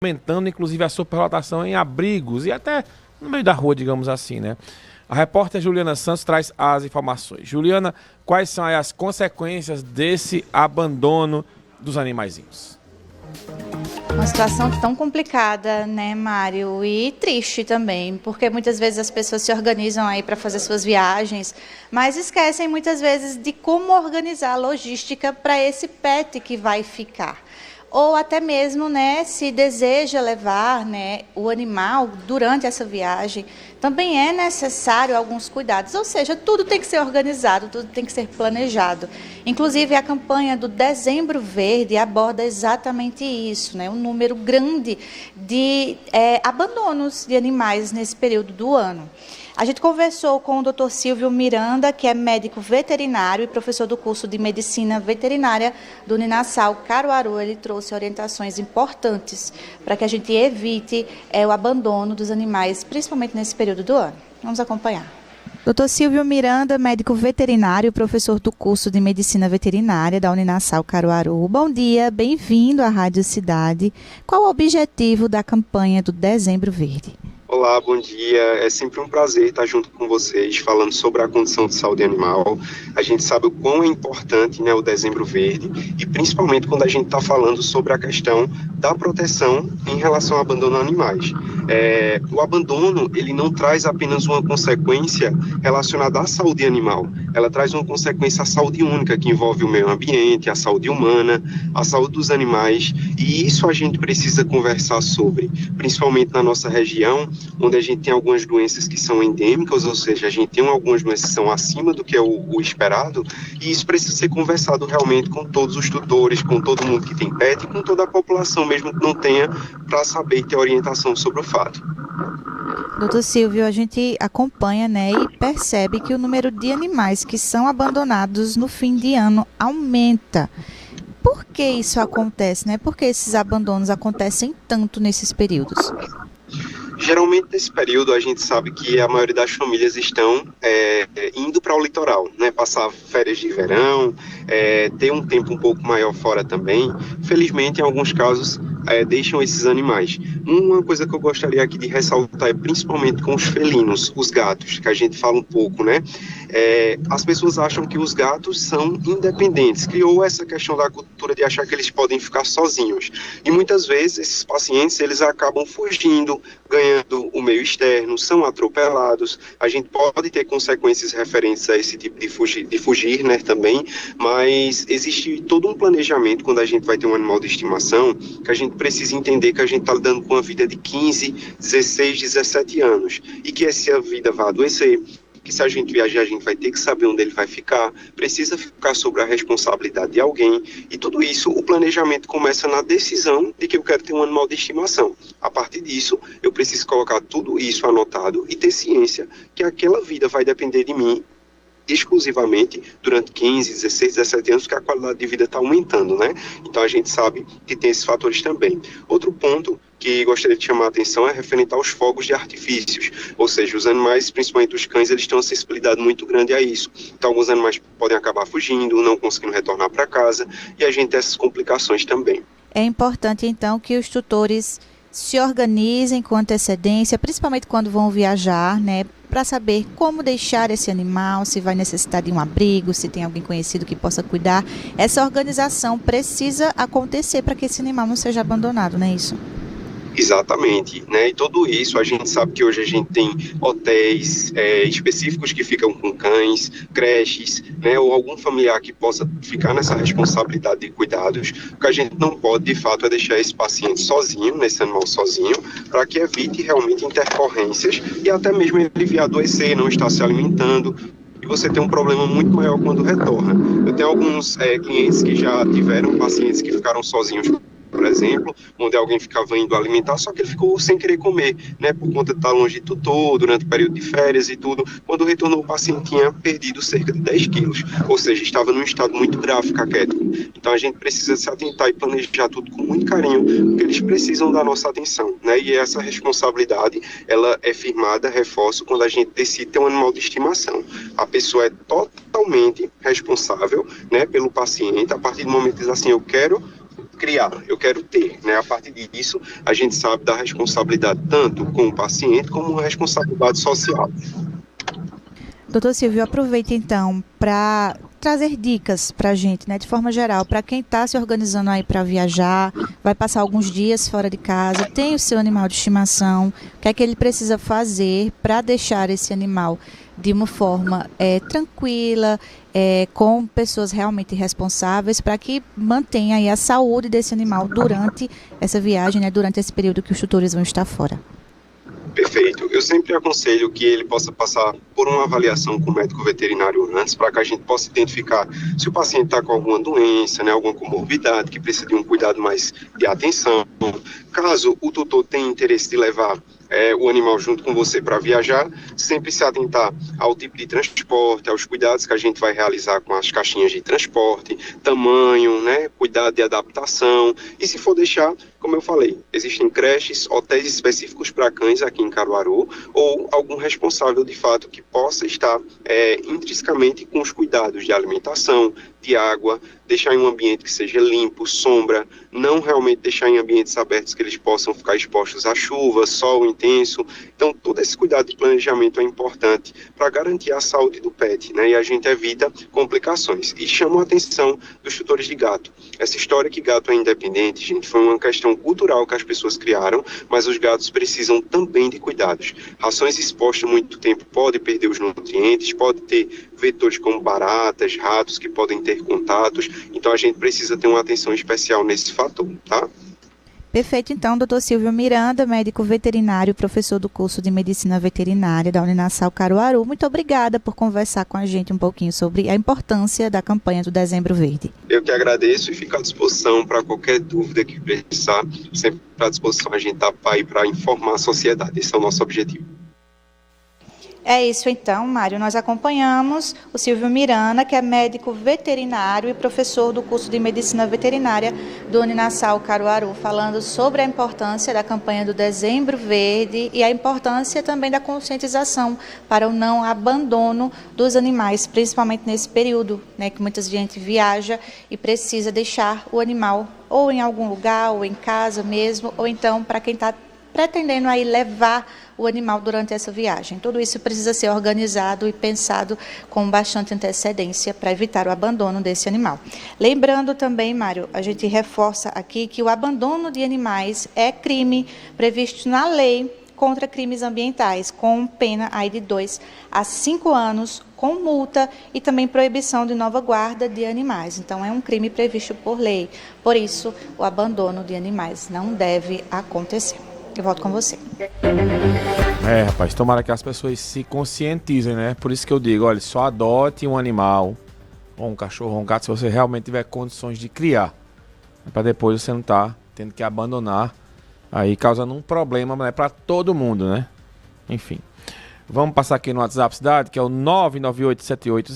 aumentando inclusive a superlotação em abrigos e até no meio da rua, digamos assim, né? A repórter Juliana Santos traz as informações. Juliana, quais são aí as consequências desse abandono dos animaizinhos? Uma situação tão complicada, né, Mário? E triste também, porque muitas vezes as pessoas se organizam aí para fazer suas viagens, mas esquecem muitas vezes de como organizar a logística para esse pet que vai ficar. Ou até mesmo, né, se deseja levar, né, o animal durante essa viagem, também é necessário alguns cuidados. Ou seja, tudo tem que ser organizado, tudo tem que ser planejado. Inclusive, a campanha do Dezembro Verde aborda exatamente isso, né, um número grande de abandonos de animais nesse período do ano. A gente conversou com o Dr. Silvio Miranda, que é médico veterinário e professor do curso de Medicina Veterinária do Uninassal Caruaru. Ele trouxe orientações importantes para que a gente evite o abandono dos animais, principalmente nesse período do ano. Vamos acompanhar. Dr. Silvio Miranda, médico veterinário e professor do curso de Medicina Veterinária da Uninassal Caruaru. Bom dia, bem-vindo à Rádio Cidade. Qual o objetivo da campanha do Dezembro Verde? Olá, bom dia. É sempre um prazer estar junto com vocês, falando sobre a condição de saúde animal. A gente sabe o quão é importante, né, o Dezembro Verde, e principalmente quando a gente está falando sobre a questão da proteção em relação ao abandono de animais. O abandono, ele não traz apenas uma consequência relacionada à saúde animal, ela traz uma consequência à saúde única, que envolve o meio ambiente, a saúde humana, a saúde dos animais, e isso a gente precisa conversar sobre, principalmente na nossa região, onde a gente tem algumas doenças que são endêmicas, ou seja, a gente tem algumas doenças que são acima do que é o esperado, e isso precisa ser conversado realmente com todos os tutores, com todo mundo que tem pet e com toda a população, mesmo que não tenha, para saber e ter orientação sobre o fato. Doutor Silvio, a gente acompanha, né, e percebe que o número de animais que são abandonados no fim de ano aumenta. Por que isso acontece, né? Por que esses abandonos acontecem tanto nesses períodos? Geralmente, nesse período, a gente sabe que a maioria das famílias estão indo para o litoral, né? Passar férias de verão, ter um tempo um pouco maior fora também. Felizmente, em alguns casos, deixam esses animais. Uma coisa que eu gostaria aqui de ressaltar é principalmente com os felinos, os gatos, que a gente fala um pouco, né? As pessoas acham que os gatos são independentes, criou essa questão da cultura de achar que eles podem ficar sozinhos. E muitas vezes, esses pacientes, eles acabam fugindo, ganhando o meio externo, são atropelados. A gente pode ter consequências referentes a esse tipo de fugir, né, também, mas existe todo um planejamento quando a gente vai ter um animal de estimação, que a gente precisa entender que a gente está lidando com uma vida de 15, 16, 17 anos, e que essa vida vai adoecer, que se a gente viajar, a gente vai ter que saber onde ele vai ficar, precisa ficar sobre a responsabilidade de alguém, e tudo isso, o planejamento começa na decisão de que eu quero ter um animal de estimação. A partir disso, eu preciso colocar tudo isso anotado e ter ciência que aquela vida vai depender de mim exclusivamente durante 15, 16, 17 anos, que a qualidade de vida está aumentando, né? Então a gente sabe que tem esses fatores também. Outro ponto que gostaria de chamar a atenção é referente aos fogos de artifícios, ou seja, os animais, principalmente os cães, eles têm uma sensibilidade muito grande a isso. Então alguns animais podem acabar fugindo, não conseguindo retornar para casa, e a gente tem essas complicações também. É importante então que os tutores se organizem com antecedência, principalmente quando vão viajar, né, para saber como deixar esse animal, se vai necessitar de um abrigo, se tem alguém conhecido que possa cuidar. Essa organização precisa acontecer para que esse animal não seja abandonado, não é isso? Exatamente, né? E tudo isso, a gente sabe que hoje a gente tem hotéis específicos que ficam com cães, creches, né? Ou algum familiar que possa ficar nessa responsabilidade de cuidados. O que a gente não pode, de fato, é deixar esse paciente sozinho, né? Esse animal sozinho, para que evite realmente intercorrências e até mesmo ele vir a adoecer, não estar se alimentando. E você tem um problema muito maior quando retorna. Eu tenho alguns clientes que já tiveram pacientes que ficaram sozinhos, por exemplo, onde alguém ficava indo alimentar, só que ele ficou sem querer comer, né, por conta de estar longe de tutor, durante o período de férias e tudo. Quando retornou, o paciente tinha perdido cerca de 10 quilos, ou seja, estava num estado muito grave caquético. Então a gente precisa se atentar e planejar tudo com muito carinho, porque eles precisam da nossa atenção, né, e essa responsabilidade, ela é firmada, reforço, quando a gente decide ter um animal de estimação. A pessoa é totalmente responsável, né, pelo paciente, a partir do momento que diz assim, eu quero criar, eu quero ter, né? A partir disso, a gente sabe da responsabilidade tanto com o paciente como uma responsabilidade social. Doutor Silvio, aproveita então para trazer dicas para a gente, né, de forma geral, para quem está se organizando aí para viajar, vai passar alguns dias fora de casa, tem o seu animal de estimação, o que é que ele precisa fazer para deixar esse animal de uma forma tranquila, com pessoas realmente responsáveis, para que mantenha aí a saúde desse animal durante essa viagem, né, durante esse período que os tutores vão estar fora. Perfeito. Eu sempre aconselho que ele possa passar por uma avaliação com o médico veterinário antes, para que a gente possa identificar se o paciente está com alguma doença, né, alguma comorbidade, que precisa de um cuidado mais de atenção. Caso o tutor tenha interesse de levar o animal junto com você para viajar, sempre se atentar ao tipo de transporte, aos cuidados que a gente vai realizar com as caixinhas de transporte, tamanho, né, cuidado de adaptação, e se for deixar, como eu falei, existem creches, hotéis específicos para cães aqui em Caruaru, ou algum responsável de fato que possa estar intrinsecamente com os cuidados de alimentação, de água, deixar em um ambiente que seja limpo, sombra, não realmente deixar em ambientes abertos que eles possam ficar expostos à chuva, sol intenso. Então, todo esse cuidado de planejamento é importante para garantir a saúde do pet, né? E a gente evita complicações. E chama a atenção dos tutores de gato. Essa história que gato é independente, gente, foi uma questão cultural que as pessoas criaram, mas os gatos precisam também de cuidados. Rações expostas muito tempo podem perder os nutrientes, pode ter vetores como baratas, ratos que podem ter contatos, então a gente precisa ter uma atenção especial nesse fator, tá? Perfeito, então, doutor Silvio Miranda, médico veterinário, professor do curso de Medicina Veterinária da Uninasal Caruaru. Muito obrigada por conversar com a gente um pouquinho sobre a importância da campanha do Dezembro Verde. Eu que agradeço e fico à disposição para qualquer dúvida que precisar, sempre à disposição, a gente está para informar a sociedade, esse é o nosso objetivo. É isso então, Mário. Nós acompanhamos o Silvio Miranda, que é médico veterinário e professor do curso de Medicina Veterinária do Uninasal Caruaru, falando sobre a importância da campanha do Dezembro Verde e a importância também da conscientização para o não abandono dos animais, principalmente nesse período, né, que muita gente viaja e precisa deixar o animal ou em algum lugar, ou em casa mesmo, ou então para quem está pretendendo aí levar o animal durante essa viagem. Tudo isso precisa ser organizado e pensado com bastante antecedência para evitar o abandono desse animal. Lembrando também, Mário, a gente reforça aqui que o abandono de animais é crime previsto na lei contra crimes ambientais, com pena aí de 2 a 5 anos, com multa e também proibição de nova guarda de animais. Então, é um crime previsto por lei. Por isso, o abandono de animais não deve acontecer. Eu volto com você. Rapaz, tomara que as pessoas se conscientizem, né? Por isso que eu digo, olha, só adote um animal, ou um cachorro, ou um gato, se você realmente tiver condições de criar. Para depois você não estar tendo que abandonar, aí causando um problema, né, para todo mundo, né? Enfim. Vamos passar aqui no WhatsApp Cidade, que é o 99878